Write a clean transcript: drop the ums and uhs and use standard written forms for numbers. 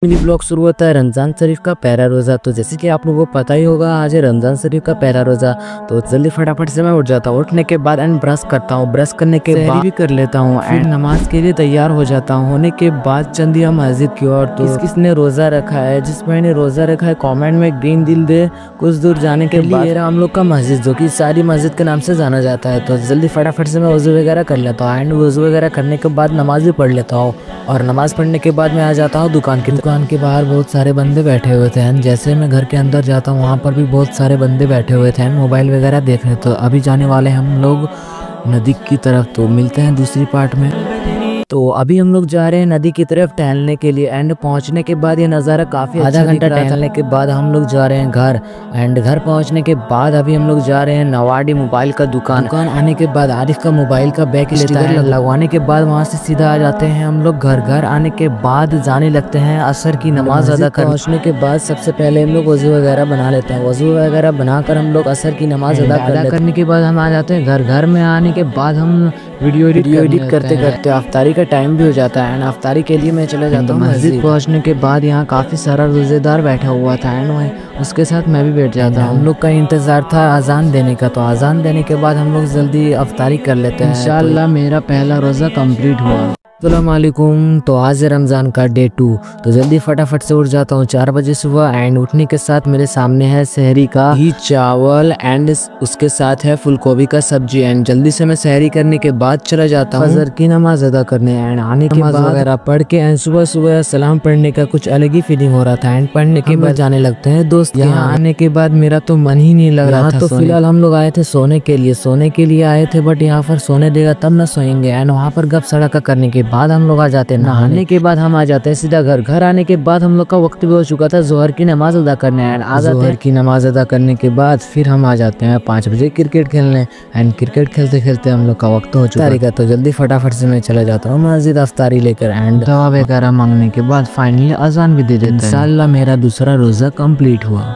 Mini blog शुरू होता है रमज़ान शरीफ का पहला रोज़ा। तो जैसे कि आप लोगों को पता ही होगा आज है रमज़ान शरीफ का पहला रोज़ा। तो जल्दी फटाफट से मैं उठ जाता हूँ। उठने के बाद एंड ब्रश करता हूँ। ब्रश करने के बाद भी कर लेता हूँ एंड नमाज के लिए तैयार हो जाता हूँ। होने के बाद चल दिया मस्जिद की ओर। तो किसने रोज़ा रखा है, जिस भाई ने रोज़ा रखा है कॉमेंट में ग्रीन दिल दे। कुछ दूर जाने के बाद हम लोग का मस्जिद जो कि सारी मस्जिद के नाम से जाना जाता है। तो जल्दी फटाफट से मैं वज़ू वगैरह कर लेता हूँ एंड वज़ू वगैरह करने के बाद नमाज भी पढ़ लेता हूँ। और नमाज पढ़ने के बाद मैं आ जाता हूँ दुकान के बाहर बहुत सारे बंदे बैठे हुए थे एंड जैसे मैं घर के अंदर जाता हूँ वहाँ पर भी बहुत सारे बंदे बैठे हुए थे एंड मोबाइल वगैरह देख रहे। तो अभी जाने वाले हम लोग नदी की तरफ। तो मिलते हैं दूसरी पार्ट में। तो अभी हम लोग जा रहे हैं नदी की तरफ टहलने के लिए एंड पहुंचने के बाद ये नज़ारा काफ़ी आधा घंटा टहलने के बाद हम लोग जा रहे हैं घर एंड घर पहुंचने के बाद अभी हम लोग जा रहे हैं नवाडी मोबाइल का दुकान आने के बाद आरिफ का मोबाइल का बैक लेता है। लगवाने के बाद वहां से सीधा आ जाते हैं हम लोग घर आने के बाद जाने लगते हैं असर की नमाज अदा कर। पहुँचने के बाद सबसे पहले हम लोग वज़ू वगैरह बना लेते हैं। वज़ू वगैरह बनाकर हम लोग असर की नमाज अदा करने के बाद हम आ जाते हैं घर में आने के बाद हम वीडियो एडिट करते करते अफ्तारी का टाइम भी हो जाता है एंड अफ्तारी के लिए मैं चले जाता हूँ मस्जिद। पहुँचने के बाद यहाँ काफ़ी सारा रोज़ेदार बैठा हुआ था एंड उसके साथ मैं भी बैठ जाता हूँ। हम लोग का इंतज़ार था अजान देने का। तो अजान देने के बाद हम लोग जल्दी अफ्तारी कर लेते हैं। इंशाअल्लाह मेरा पहला रोज़ा कंप्लीट हुआ। अस्सलाम वालेकुम। तो आज है रमज़ान का डे 2। तो जल्दी फटाफट से उठ जाता हूँ 4 बजे सुबह एंड उठने के साथ मेरे सामने है सहरी का ही चावल एंड उसके साथ है फूलगोभी का सब्जी एंड जल्दी से मैं सहरी करने के बाद चला जाता हूँ फजर की नमाज अदा करने एंड आने के बाद वगैरह पढ़ के एंड सुबह सलाम पढ़ने का कुछ अलग ही फीलिंग हो रहा था एंड पढ़ने के बाद जाने लगते हैं दोस्त। यहाँ आने के बाद मेरा तो मन ही नहीं लग रहा था। तो फिलहाल हम लोग आए थे सोने के लिए आए थे बट यहाँ पर सोने देगा तब न सोएंगे एंड वहाँ पर गप सड़का करने के बाद हम लोग आ जाते हैं नहाने के बाद हम आ जाते हैं सीधा घर आने के बाद हम लोग का वक्त भी हो चुका था जोहर की नमाज अदा करने एंड जोहर की नमाज अदा करने के बाद फिर हम आ जाते हैं 5 बजे क्रिकेट खेलने एंड क्रिकेट खेलते खेलते हम लोग का वक्त हो चुका है। तो जल्दी फटाफट से मैं चला जाता हूँ मस्जिद अफ्तारी लेकर एंड दवा वगैरह मांगने के बाद फाइनली अजान भी दे देते हैं। इंशाअल्लाह मेरा दूसरा रोजा कंप्लीट हुआ।